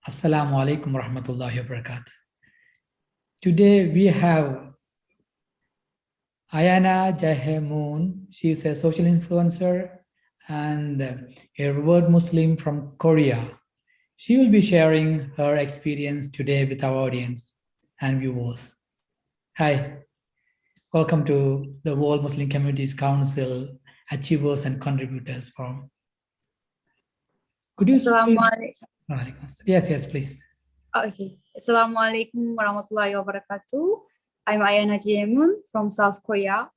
Assalamu alaikum warahmatullahi wabarakatuh. Today we have Ayana Jihye Moon. She is a social influencer and a revered Muslim from Korea. She will be sharing her experience today with our audience and viewers. Hi, welcome to the World Muslim Communities Council Achievers and Contributors Forum. Could you Yes, please. Okay. Assalamualaikum warahmatullahi wabarakatuh. I'm Ayana Jihye Moon from South Korea.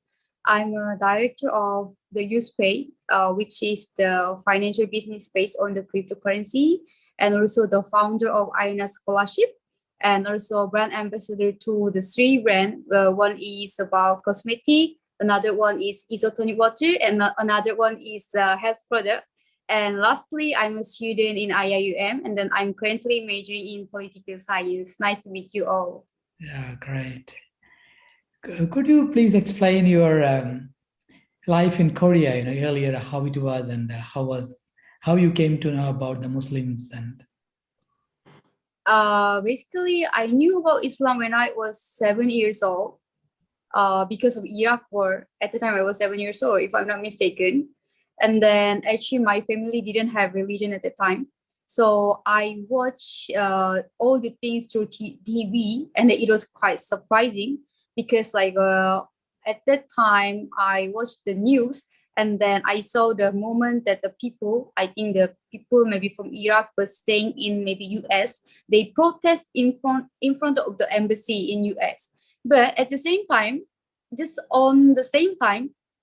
I'm a director of the USPay, which is the financial business based on the cryptocurrency, and also the founder of Ayana Scholarship, and also brand ambassador to the three brands. One is about cosmetic, another one is isotonic water, and another one is health product. And lastly, I'm a student in IIUM, and then I'm currently majoring in political science. Nice to meet you all. Yeah, great. Could you please explain your life in Korea, earlier, how it was and how you came to know about the Muslims? And basically, I knew about Islam when I was 7 years old because of Iraq war. At the time, I was 7 years old, if I'm not mistaken. And then actually my family didn't have religion at the time. So I watched all the things through TV, and it was quite surprising because at that time I watched the news, and then I saw the moment that the people, I think the people maybe from Iraq was staying in maybe US, they protest in front of the embassy in US. But at the same time,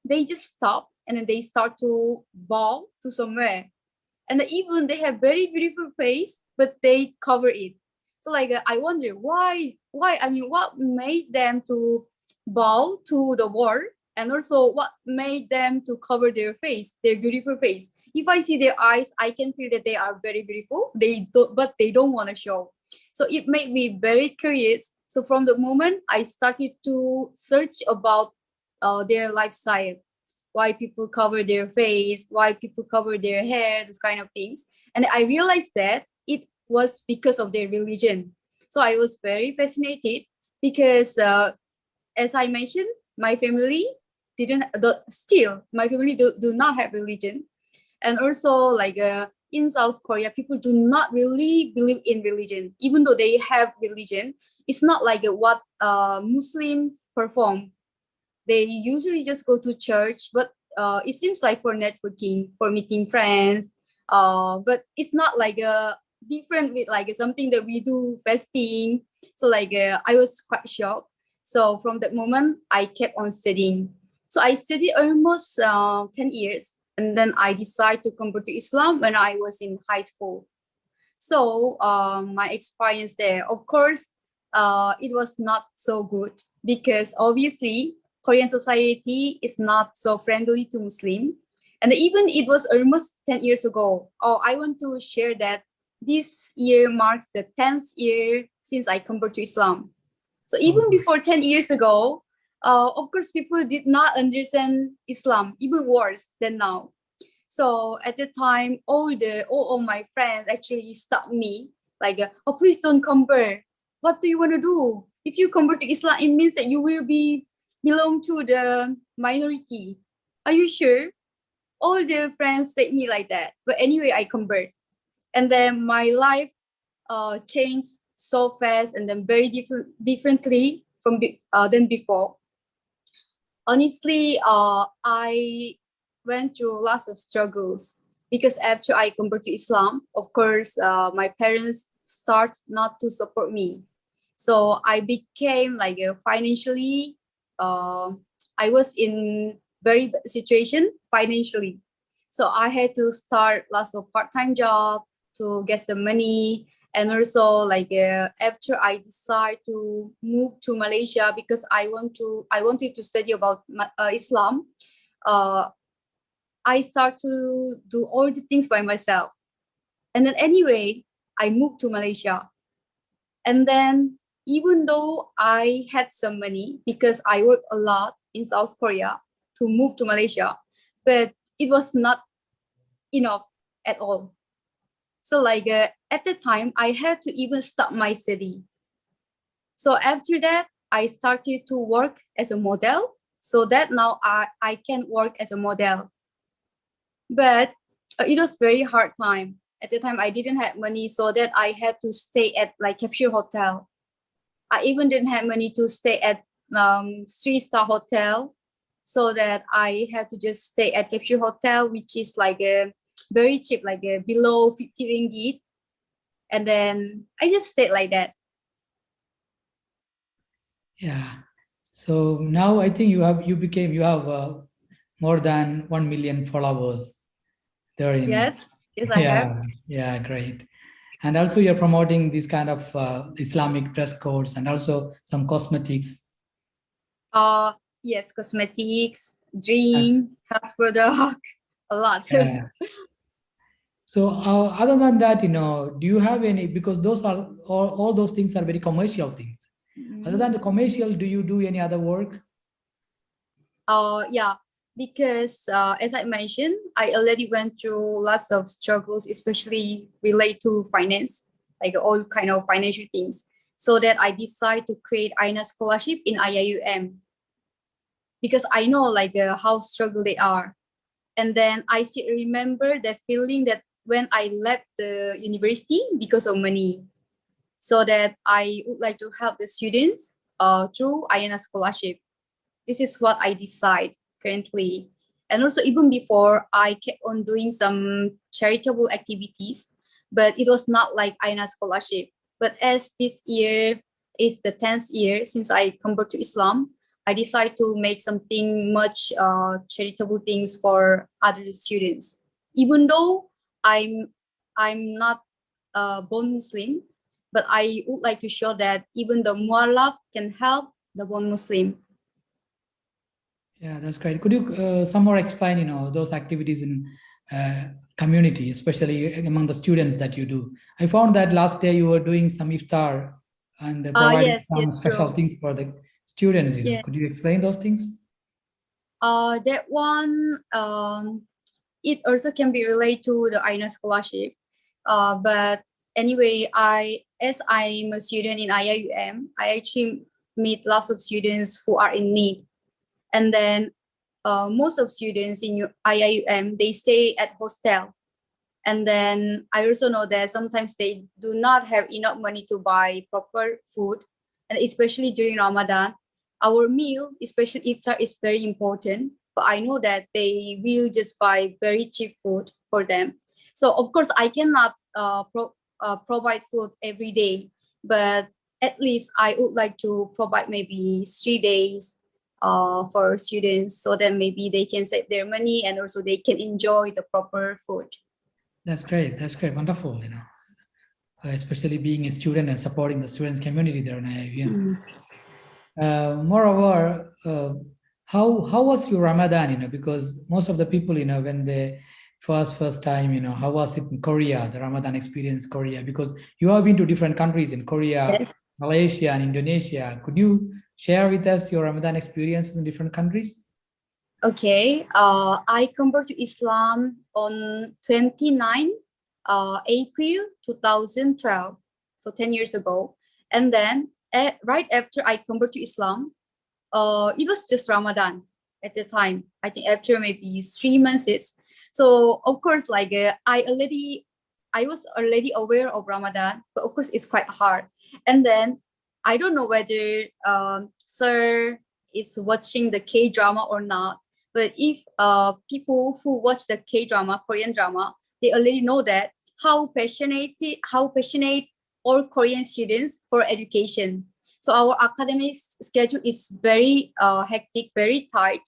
they just stopped. And then they start to bow to somewhere. And even they have very beautiful face, but they cover it. So I wonder why, I mean, what made them to bow to the wall? And also what made them to cover their face, their beautiful face? If I see their eyes, I can feel that they are very beautiful. But they don't want to show. So it made me very curious. So from the moment I started to search about their lifestyle, why people cover their face, why people cover their hair, those kind of things. And I realized that it was because of their religion. So I was very fascinated because, as I mentioned, my family do not have religion. And also in South Korea, people do not really believe in religion. Even though they have religion, it's not like what Muslims perform. They usually just go to church, but it seems like for networking, for meeting friends. But it's not different with something that we do fasting. So I was quite shocked. So from that moment, I kept on studying. So I studied almost 10 years. And then I decided to convert to Islam when I was in high school. So my experience there, of course, it was not so good because obviously Korean society is not so friendly to Muslim. And even it was almost 10 years ago. I want to share that this year marks the 10th year since I converted to Islam. So even before 10 years ago, of course, people did not understand Islam, even worse than now. So at the time, all my friends actually stopped me, please don't convert. What do you want to do? If you convert to Islam, it means that you will belong to the minority. Are you sure? All the friends said me like that. But anyway, I convert. And then my life changed so fast and then very differently from than before. Honestly, I went through lots of struggles because after I converted to Islam, of course, my parents start not to support me. So I became financially, I was in very bad situation financially. So I had to start lots of part-time job to get the money. And also after I decided to move to Malaysia because I wanted to study about Islam, I start to do all the things by myself. And then anyway, I moved to Malaysia. And then even though I had some money because I worked a lot in South Korea to move to Malaysia, but it was not enough at all. So at the time, I had to even stop my study. So after that, I started to work as a model so that now I can work as a model. But it was very hard time. At the time, I didn't have money, so that I had to stay at like capsule hotel. I even didn't have money to stay at 3-star hotel, so that I had to just stay at capsule hotel, which is like a very cheap, like below 50 ringgit. And then I just stayed like that. Yeah. So now I think you have more than 1 million followers there in. Yes, I have. Yeah, great. And also you're promoting this kind of Islamic dress codes and also some cosmetics. Yes, cosmetics, drink, health product, a lot. Yeah. So other than that, do you have any, because those are all those things are very commercial things. Other than the commercial, do you do any other work? Yeah, because as I mentioned, I already went through lots of struggles, especially related to finance, like all kind of financial things. So that I decided to create Ayana Scholarship in IIUM because I know like how struggle they are. And then I still remember the feeling that when I left the university because of money, so that I would like to help the students through Ayana Scholarship. This is what I decide currently. And also even before, I kept on doing some charitable activities, but it was not like Ayana Scholarship. But as this year is the 10th year since I convert to Islam, I decided to make something much charitable things for other students. Even though I'm not born Muslim, but I would like to show that even the mualaf can help the born Muslim. Yeah, that's great. Could you some more explain, those activities in community, especially among the students that you do? I found that last day you were doing some iftar and providing some special true. things for the students. Yeah. Could you explain those things? That one, it also can be related to the Ayana Scholarship. But anyway, as I'm a student in IIUM, I actually meet lots of students who are in need. And then most of students in IIUM, they stay at hostel. And then I also know that sometimes they do not have enough money to buy proper food. And especially during Ramadan, our meal, especially iftar, is very important. But I know that they will just buy very cheap food for them. So of course, I cannot provide food every day, but at least I would like to provide maybe 3 days for students, so that maybe they can save their money and also they can enjoy the proper food. That's great. That's great. Wonderful. Especially being a student and supporting the students community there in IIM. Moreover, how was your Ramadan? Because most of the people, when they first time, how was it in Korea, the Ramadan experience Korea? Because you have been to different countries in Korea, Yes. Malaysia, and Indonesia. Could you share with us your Ramadan experiences in different countries? Okay. I convert to Islam on 29 April 2012, so 10 years ago. And then right after I convert to Islam, it was just Ramadan at the time. I think after maybe 3 months. So of course, like I was already aware of Ramadan, but of course it's quite hard. And then I don't know whether Sir is watching the K drama or not. But if people who watch the K drama, Korean drama, they already know that how passionate all Korean students for education. So our academic schedule is very hectic, very tight.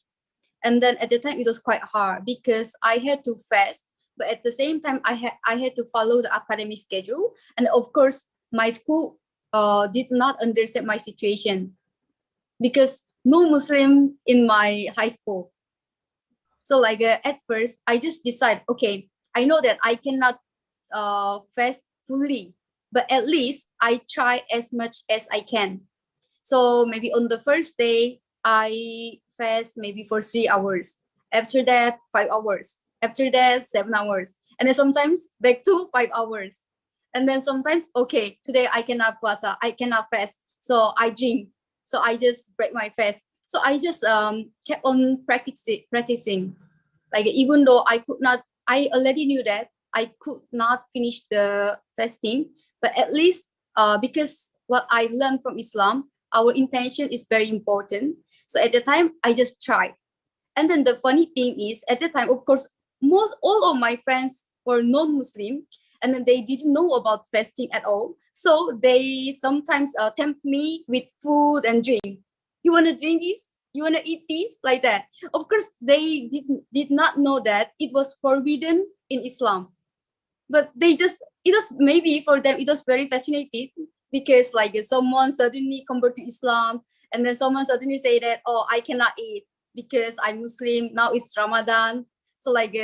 And then at the time it was quite hard because I had to fast, but at the same time I had to follow the academic schedule. And of course, my school did not understand my situation because no Muslim in my high school. So like at first, I just decide, okay, I know that I cannot fast fully but at least I try as much as I can. So maybe on the first day, I fast maybe for 3 hours. After that, 5 hours. After that, 7 hours. And then sometimes back to 5 hours. And then sometimes, okay, today I cannot puasa, I cannot fast. So I drink. So I just break my fast. So I just kept on practicing. Like even though I already knew that I could not finish the fasting, but at least because what I learned from Islam, our intention is very important. So at the time, I just tried. And then the funny thing is, at the time, of course, all of my friends were non-Muslim, and then they didn't know about fasting at all. So they sometimes tempt me with food and drink. You want to drink this? You want to eat this? Like that. Of course, they did not know that it was forbidden in Islam. But it was maybe for them, it was very fascinating because like someone suddenly convert to Islam, and then someone suddenly say that, oh, I cannot eat because I'm Muslim. Now it's Ramadan. So like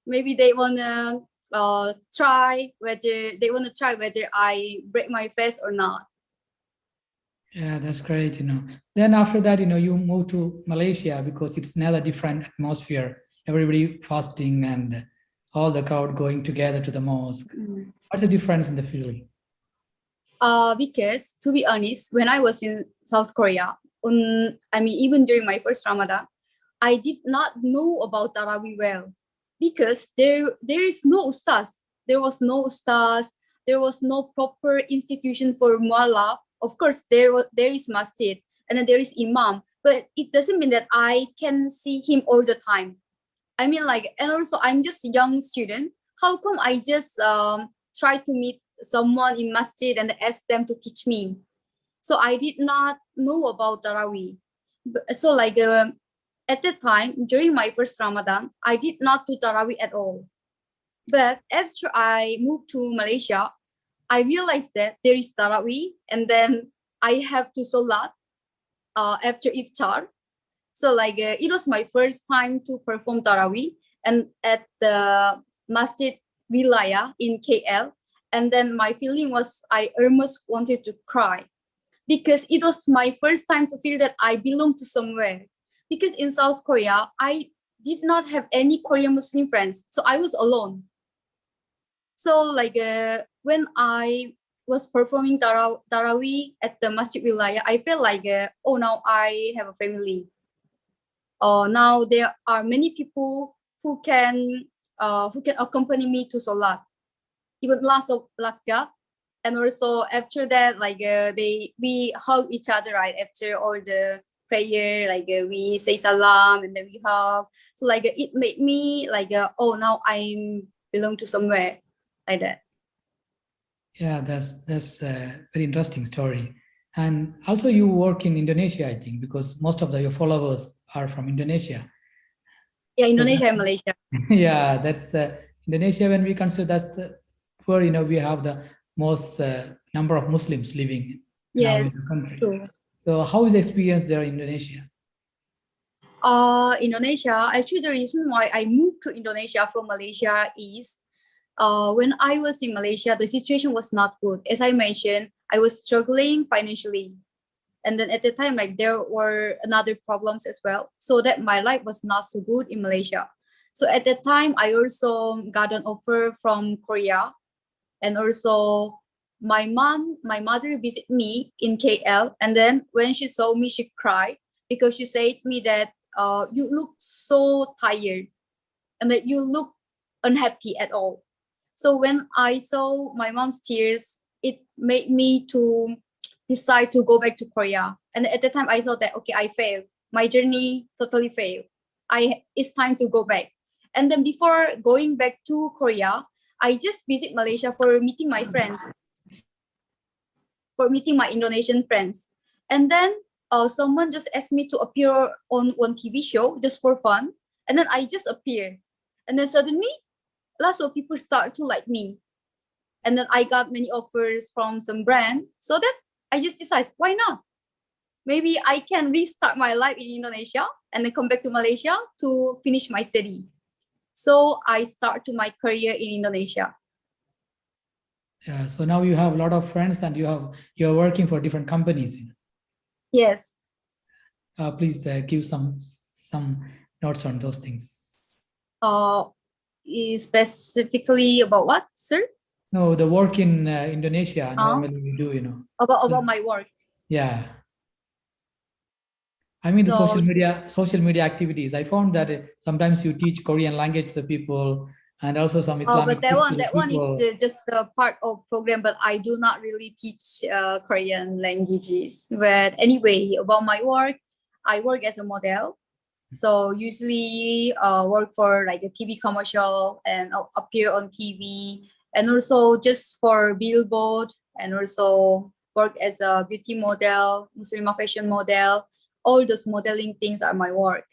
maybe they want to try whether I break my fast or not. Yeah, that's great. Then after that, you move to Malaysia because it's another different atmosphere. Everybody fasting and all the crowd going together to the mosque. What's the difference in the feeling? Because to be honest, when I was in South Korea, even during my first Ramadan, I did not know about Tarawih well because there is no ustaz. There was no ustaz. There was no proper institution for mualaf. Of course, there is masjid and then there is imam, but it doesn't mean that I can see him all the time. I mean, and also I'm just a young student. How come I just try to meet someone in masjid and ask them to teach me? So I did not know about Tarawih. So at that time, during my first Ramadan, I did not do Tarawih at all. But after I moved to Malaysia, I realized that there is Tarawih, and then I have to Salat after iftar. So it was my first time to perform Tarawih and at the Masjid Wilayah in KL. And then my feeling was I almost wanted to cry because it was my first time to feel that I belong to somewhere. Because in South Korea, I did not have any Korean Muslim friends. So I was alone. So when I was performing Tarawih at the Masjid Wilayah, I felt like, oh, now I have a family. Now there are many people who can accompany me to Salat, even last of Lakka. And also after that, we hug each other right after all the prayer, we say salam and then we hug. So it made me oh, now I belong to somewhere, like that. Yeah, that's a very interesting story. And also you work in Indonesia, I think, because most of your followers are from Indonesia. Yeah, Indonesia and Malaysia. Yeah, that's Indonesia. When we consider that's where we have the most number of Muslims living now in the country. True. So how is the experience there in Indonesia? Indonesia, actually the reason why I moved to Indonesia from Malaysia is when I was in Malaysia, the situation was not good. As I mentioned, I was struggling financially. And then at the time, there were another problems as well. So that my life was not so good in Malaysia. So at that time, I also got an offer from Korea. And also my mother visited me in KL. And then when she saw me, she cried because she said to me that you look so tired and that you look unhappy at all. So when I saw my mom's tears, it made me to decide to go back to Korea. And at the time I thought that, okay, I failed. My journey totally failed. It's time to go back. And then before going back to Korea, I just visit Malaysia for meeting my friends, for meeting my Indonesian friends. And then someone just asked me to appear on one TV show just for fun. And then I just appear. And then suddenly, lots of people start to like me. And then I got many offers from some brand. So that I just decided, why not? Maybe I can restart my life in Indonesia and then come back to Malaysia to finish my study. So I started my career in Indonesia. Yeah, so now you have a lot of friends and you're working for different companies. Yes. Please give some notes on those things. Is specifically about what, sir? No, the work in Indonesia normally we do, About my work. Yeah. I mean, the So social media activities. I found that sometimes you teach Korean language to people and also some Islamic but that tips one to the that one is people. just a part of program, but I do not really teach Korean languages. But anyway, about my work, I work as a model. So usually work for like a TV commercial and appear on TV, and also just for billboard, and also work as a beauty model, Muslim fashion model. All those modeling things are my work.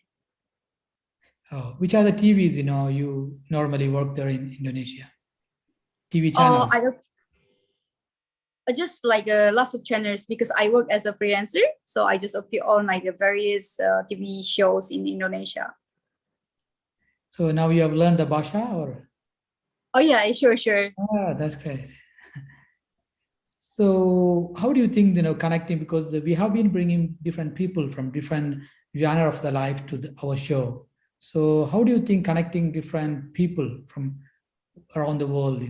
Which are the TVs, you normally work there in Indonesia? TV Oh, channels. just like lots of channels because I work as a freelancer. So I just appear on like the various TV shows in Indonesia. So now you have learned the Basha or? Oh yeah, sure. That's great. So how do you think, connecting, because we have been bringing different people from different genre of the life to our show. So how do you think connecting different people from around the world,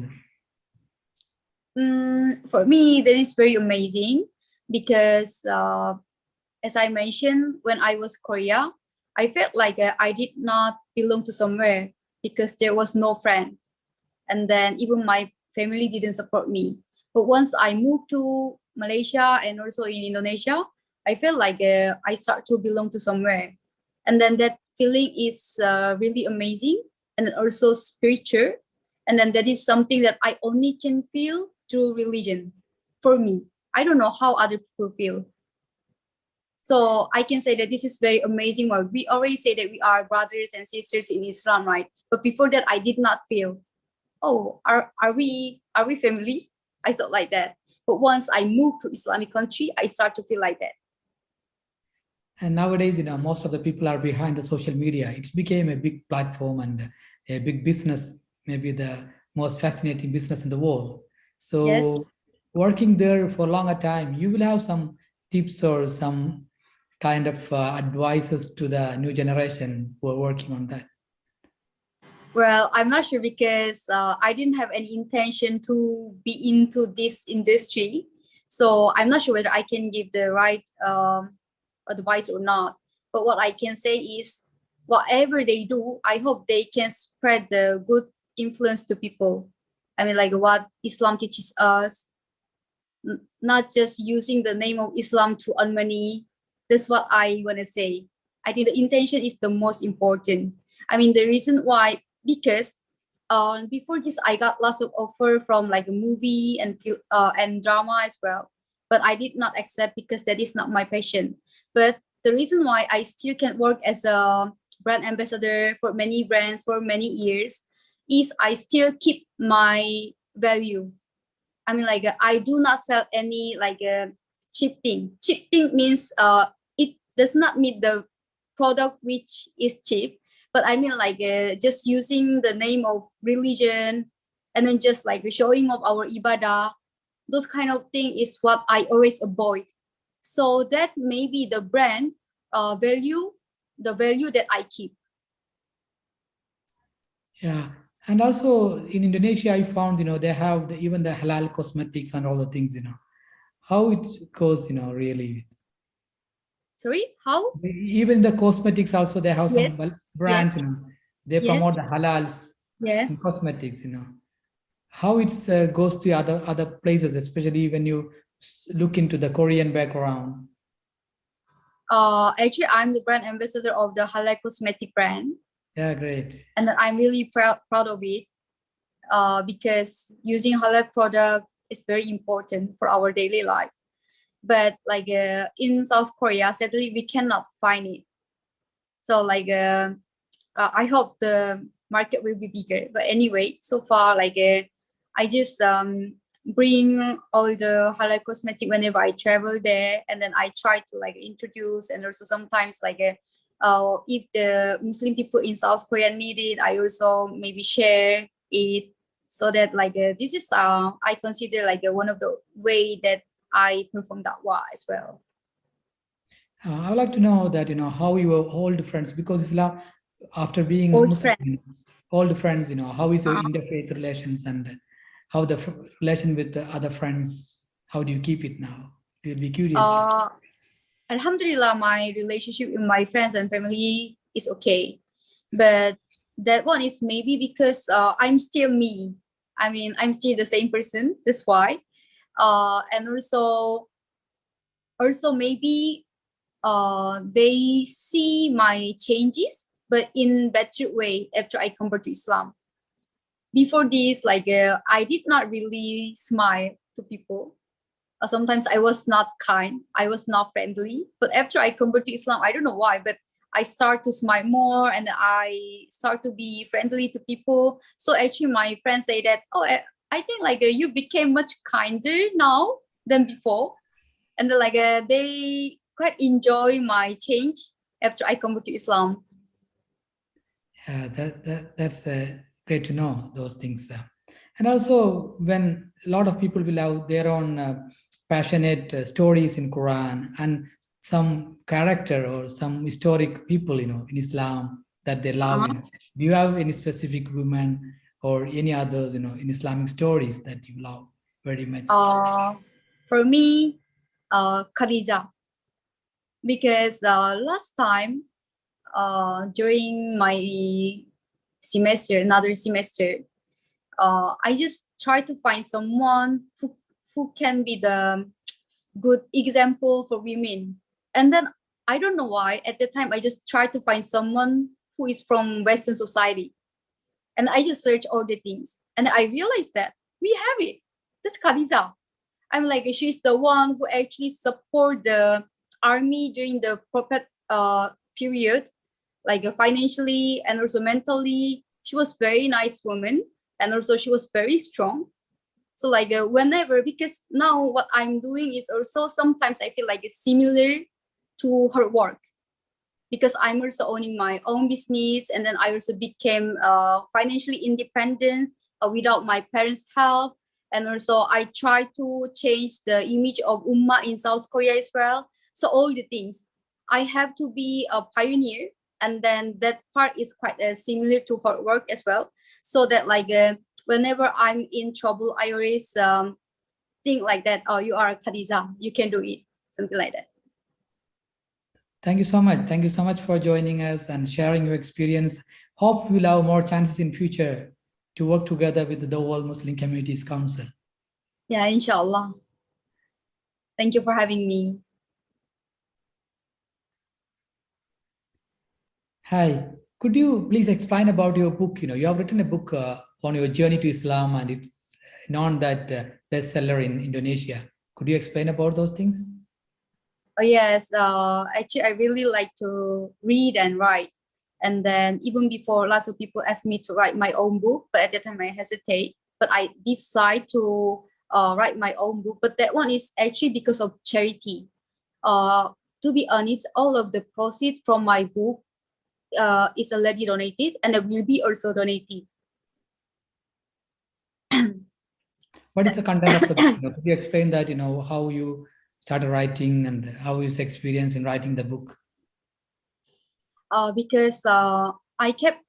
For me, that is very amazing because as I mentioned, when I was Korea, I felt like I did not belong to somewhere because there was no friend. And then even my family didn't support me. But once I moved to Malaysia and also in Indonesia, I feel like I start to belong to somewhere. And then that feeling is really amazing and also spiritual. And then that is something that I only can feel through religion for me. I don't know how other people feel. So I can say that this is very amazing work. We always say that we are brothers and sisters in Islam, right? But before that, I did not feel, oh, are we family? I thought like that. But once I moved to Islamic country, I start to feel like that. And nowadays, most of the people are behind the social media. It's became a big platform and a big business, maybe the most fascinating business in the world. Yes. So working there for a longer time, you will have some tips or some kind of advices to the new generation who are working on that. Well, I'm not sure because I didn't have any intention to be into this industry. So I'm not sure whether I can give the right advice or not. But what I can say is whatever they do, I hope they can spread the good influence to people. I mean, like what Islam teaches us, not just using the name of Islam to earn money. That's what I want to say. I think the intention is the most important. I mean, the reason why, because before this, I got lots of offer from like a movie and drama as well, but I did not accept because that is not my passion. But the reason why I still can work as a brand ambassador for many brands for many years is I still keep my value. I mean, like I do not sell any like cheap thing. Cheap thing means it does not mean the product which is cheap, but I mean like just using the name of religion and then just like showing off our ibadah. Those kind of thing is what I always avoid. So that may be the brand value, the value that I keep. Yeah. And also in Indonesia, I found, they have even the halal cosmetics and all the things, how it goes, really. Sorry, how? Even the cosmetics also, they have some Yes, brands, yes, they yes, promote the halals in yes. cosmetics, how it goes to other places, especially when you look into the Korean background. Actually, I'm the brand ambassador of the halal cosmetic brand, Yeah, great. and I'm really proud of it. Because using halal product is very important for our daily life. But like in South Korea, sadly we cannot find it. So like I hope the market will be bigger. But anyway, so far like I just bring all the halal cosmetic whenever I travel there, and then I try to like introduce, and also sometimes like if the Muslim people in South Korea need it, I also maybe share it. So that like this is I consider like one of the way that I perform da'wah as well. I would like to know that, how your old friends, because Islam, after being Old Muslim, friends. old friends, how is your Uh, interfaith relations, and how the relation with the other friends, how do you keep it now? You'll be curious. Alhamdulillah, my relationship with my friends and family is okay. But that one is maybe because I'm still me. I mean, I'm still the same person. That's why. And also maybe they see my changes, but in better way after I convert to Islam. Before this, like I did not really smile to people. Sometimes I was not kind, I was not friendly. But after I convert to Islam, I don't know why, but I start to smile more and I start to be friendly to people. So actually, my friends say that, oh, I think like you became much kinder now than before, and like they quite enjoy my change after I convert to Islam. Yeah, that's great to know those things. And also, when a lot of people will have their own passionate stories in Quran, and some character or some historic people, in Islam that they love. Uh-huh. Do you have any specific women or any others, in Islamic stories that you love very much? For me, Khadija, because last time during my another semester, I just try to find someone who can be the good example for women. And then I don't know why at the time I just try to find someone who is from Western society. And I just search all the things. And I realized that we have it. That's Khadija. I'm like, she's the one who actually support the army during the prophet period, like financially and also mentally. She was very nice woman, and also she was very strong. So like whenever, because now what I'm doing is also sometimes I feel like it's similar to her work, because I'm also owning my own business, and then I also became financially independent without my parents' help. And also I try to change the image of Ummah in South Korea as well. So all the things, I have to be a pioneer, and then that part is quite similar to her work as well. So that like whenever I'm in trouble, I always think like that. Oh, you are Khadija, you can do it, something like that. Thank you so much. Thank you so much for joining us and sharing your experience. Hope we'll have more chances in future to work together with the World Muslim Communities Council. Yeah, inshallah. Thank you for having me. Hi, could you please explain about your book? You have written a book on your journey to Islam, and it's known that bestseller in Indonesia. Could you explain about those things? Oh yes, actually I really like to read and write. And then even before, lots of people asked me to write my own book, but at the time I hesitate. But I decide to write my own book. But that one is actually because of charity. To be honest, all of the proceeds from my book is already donated, and it will be also donated. What is the content of the book? Could you explain that, how you started writing and how is experience in writing the book? Because I kept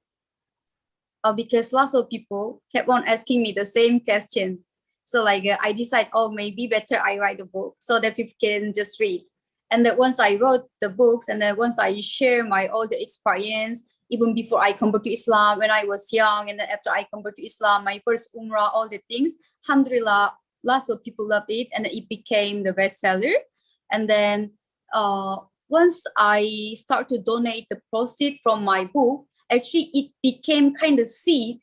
because lots of people kept on asking me the same question. So like I decide, oh, maybe better I write a book so that people can just read. And that once I wrote the books, and then once I share my all the experience, even before I convert to Islam, when I was young, and then after I convert to Islam, my first Umrah, all the things, alhamdulillah, lots of people loved it, and it became the bestseller. And then once I start to donate the proceeds from my book, actually it became kind of seed.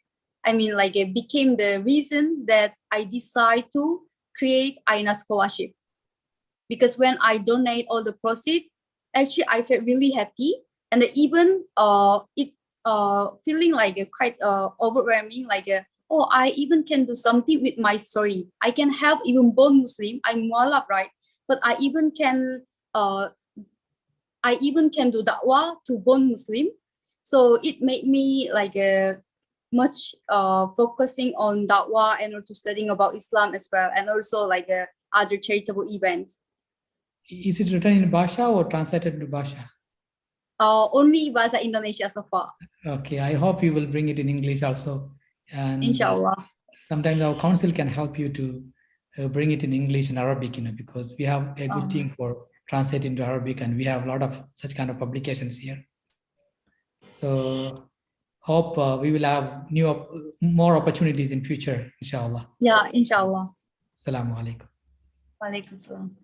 I mean, like it became the reason that I decide to create Ayana Scholarship. Because when I donate all the proceeds, actually I felt really happy, and even it feeling like quite overwhelming, like oh, I even can do something with my story. I can help even born Muslim. I'm mualaf, right? But I even can do da'wah to born Muslim. So it made me like much focusing on da'wah and also studying about Islam as well, and also like other charitable events. Is it written in Basha or translated into Basha? Only Bahasa Indonesia so far. Okay, I hope you will bring it in English also. And Inshallah. sometimes our council can help you to bring it in English and Arabic, because we have a good team for translating to Arabic, and we have a lot of such kind of publications here. So hope we will have more opportunities in future, inshallah. Yeah, inshallah. Assalamu alaikum. Walaikum salam.